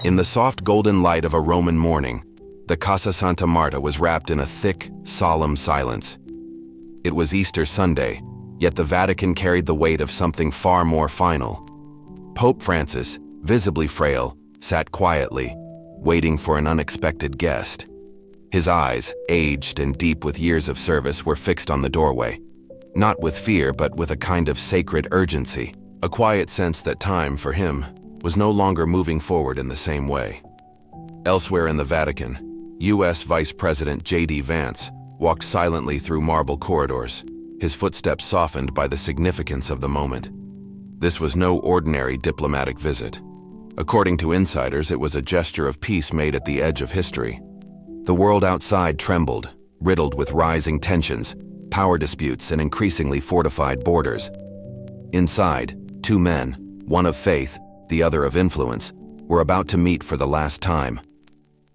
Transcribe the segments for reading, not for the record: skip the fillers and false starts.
In the soft golden light of a Roman morning, the Casa Santamarta was wrapped in a thick, solemn silence. It was Easter Sunday, yet the Vatican carried the weight of something far more final. Pope Francis, visibly frail, sat quietly, waiting for an unexpected guest. His eyes, aged and deep with years of service, were fixed on the doorway. Not with fear, but with a kind of sacred urgency, a quiet sense that time, for him, was no longer moving forward in the same way. Elsewhere in the Vatican, U.S. Vice President JD Vance walked silently through marble corridors, his footsteps softened by the significance of the moment. This was no ordinary diplomatic visit. According to insiders, it was a gesture of peace made at the edge of history. The world outside trembled, riddled with rising tensions, power disputes, and increasingly fortified borders. Inside, two men, one of faith, the other of influence, were about to meet for the last time.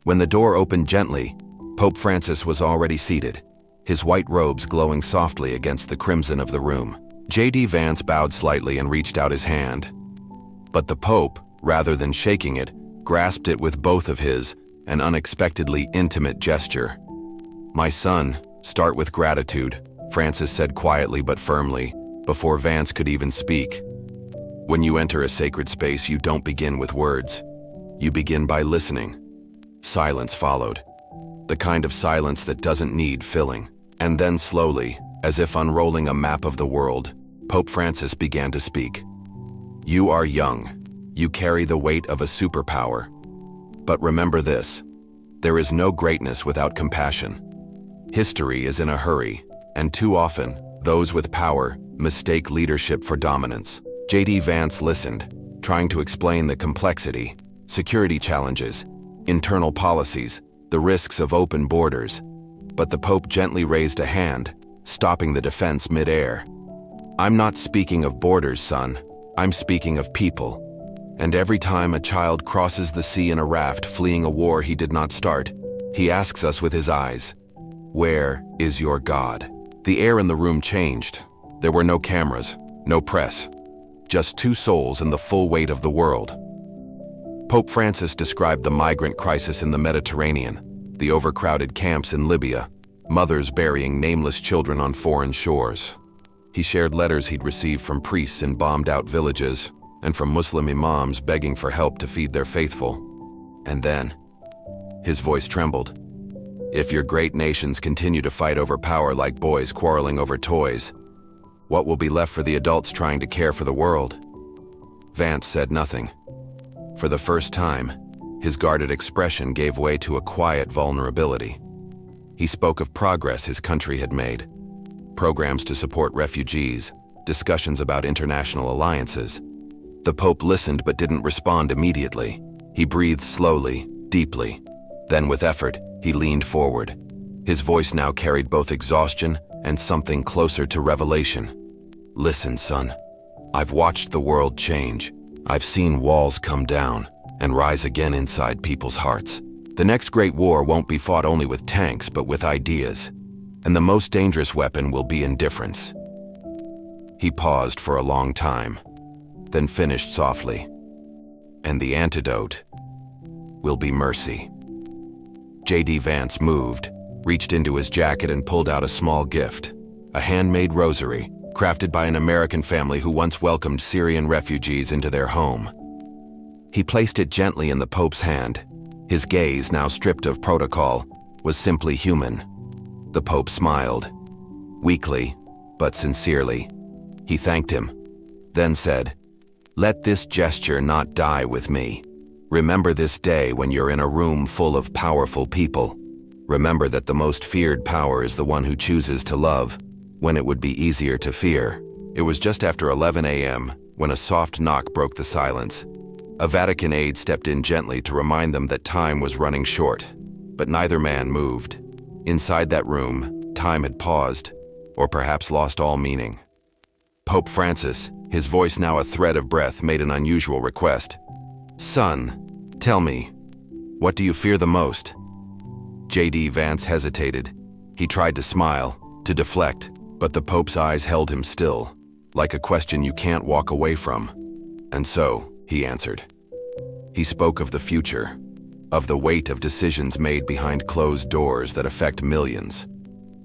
When the door opened gently, Pope Francis was already seated, his white robes glowing softly against the crimson of the room. JD Vance bowed slightly and reached out his hand. But the Pope, rather than shaking it, grasped it with both of his, an unexpectedly intimate gesture. "My son, start with gratitude," Francis said quietly but firmly, before Vance could even speak. "When you enter a sacred space, you don't begin with words. You begin by listening." Silence followed, the kind of silence that doesn't need filling. And then slowly, as if unrolling a map of the world, Pope Francis began to speak. "You are young. You carry the weight of a superpower. But remember this: there is no greatness without compassion. History is in a hurry, and too often, those with power mistake leadership for dominance." JD Vance listened, trying to explain the complexity, security challenges, internal policies, the risks of open borders. But the Pope gently raised a hand, stopping the defense mid-air. "I'm not speaking of borders, son. I'm speaking of people. And every time a child crosses the sea in a raft fleeing a war he did not start, he asks us with his eyes, 'Where is your God?'" The air in the room changed. There were no cameras, no press, just two souls in the full weight of the world. Pope Francis described the migrant crisis in the Mediterranean, the overcrowded camps in Libya, mothers burying nameless children on foreign shores. He shared letters he'd received from priests in bombed-out villages and from Muslim imams begging for help to feed their faithful. And then, his voice trembled. "If your great nations continue to fight over power like boys quarreling over toys, what will be left for the adults trying to care for the world?" Vance said nothing. For the first time, his guarded expression gave way to a quiet vulnerability. He spoke of progress his country had made, programs to support refugees, discussions about international alliances. The Pope listened but didn't respond immediately. He breathed slowly, deeply. Then with effort, he leaned forward. His voice now carried both exhaustion and something closer to revelation. "Listen, son. I've watched the world change. I've seen walls come down and rise again inside people's hearts. The next great war won't be fought only with tanks, but with ideas. And the most dangerous weapon will be indifference." He paused for a long time, then finished softly. "And the antidote will be mercy." JD Vance moved, reached into his jacket and pulled out a small gift, a handmade rosary, crafted by an American family who once welcomed Syrian refugees into their home. He placed it gently in the Pope's hand. His gaze, now stripped of protocol, was simply human. The Pope smiled. Weakly, but sincerely. He thanked him, then said, "Let this gesture not die with me. Remember this day when you're in a room full of powerful people. Remember that the most feared power is the one who chooses to love, when it would be easier to fear." It was just after 11 a.m. when a soft knock broke the silence. A Vatican aide stepped in gently to remind them that time was running short, but neither man moved. Inside that room, time had paused, or perhaps lost all meaning. Pope Francis, his voice now a thread of breath, made an unusual request. "Son, tell me, what do you fear the most?" JD Vance hesitated. He tried to smile, to deflect, but the Pope's eyes held him still, like a question you can't walk away from. "And so," he answered, He spoke of the future, of the weight of decisions made behind closed doors that affect millions,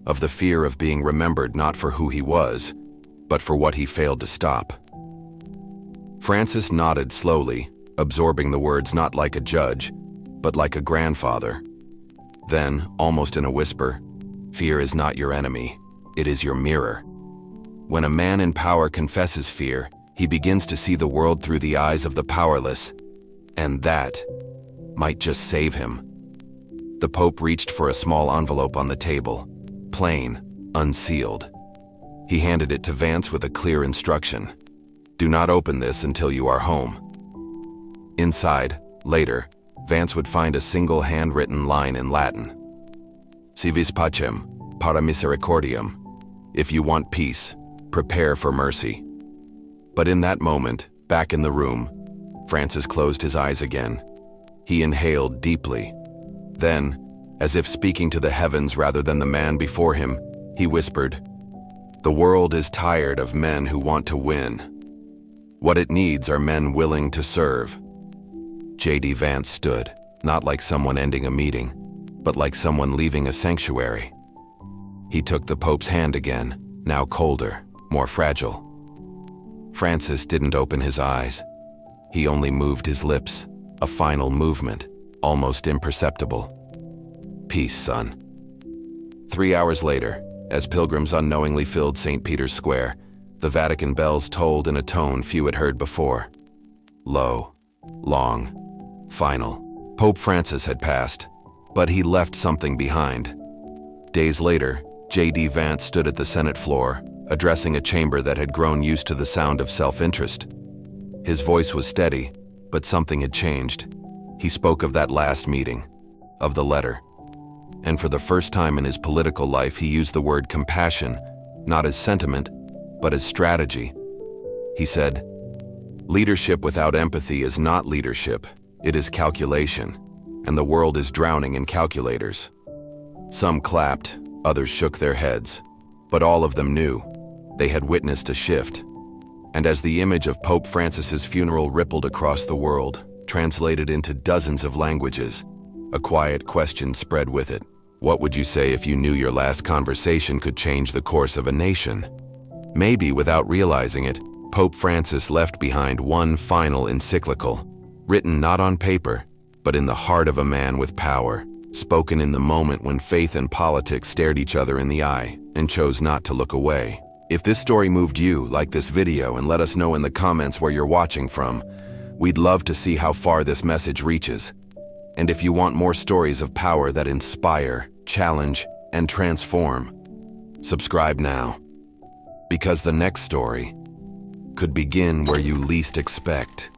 of the fear of being remembered not for who he was, but for what he failed to stop. Francis nodded slowly, absorbing the words not like a judge, but like a grandfather. Then, almost in a whisper, "Fear is not your enemy, it is your mirror." When a man in power confesses fear, he begins to see the world through the eyes of the powerless, and that might just save him. The Pope reached for a small envelope on the table, plain, unsealed. He handed it to Vance with a clear instruction: "Do not open this until you are home." Inside, later, Vance would find a single handwritten line in Latin: "Si vis pacem, para misericordiam." If you want peace, prepare for mercy. But in that moment, back in the room, Francis closed his eyes again. He inhaled deeply. Then, as if speaking to the heavens rather than the man before him, he whispered, "The world is tired of men who want to win. What it needs are men willing to serve." JD Vance stood, not like someone ending a meeting, but like someone leaving a sanctuary. He took the Pope's hand again, now colder, more fragile. Francis didn't open his eyes. He only moved his lips, a final movement, almost imperceptible. "Peace, son." 3 hours later, as pilgrims unknowingly filled St. Peter's Square, the Vatican bells tolled in a tone few had heard before. Low, long, final. Pope Francis had passed, but he left something behind. Days later, JD Vance stood at the Senate floor, addressing a chamber that had grown used to the sound of self-interest. His voice was steady, but something had changed. He spoke of that last meeting, of the letter. And for the first time in his political life, he used the word compassion, not as sentiment, but as strategy. He said, "Leadership without empathy is not leadership, it is calculation, and the world is drowning in calculators." Some clapped, others shook their heads, but all of them knew they had witnessed a shift. And as the image of Pope Francis's funeral rippled across the world, translated into dozens of languages, a quiet question spread with it. What would you say if you knew your last conversation could change the course of a nation? Maybe without realizing it, Pope Francis left behind one final encyclical, written not on paper, but in the heart of a man with power, spoken in the moment when faith and politics stared each other in the eye and chose not to look away. If this story moved you, like this video and let us know in the comments where you're watching from. We'd love to see how far this message reaches. And if you want more stories of power that inspire, challenge, and transform, subscribe now. Because the next story could begin where you least expect.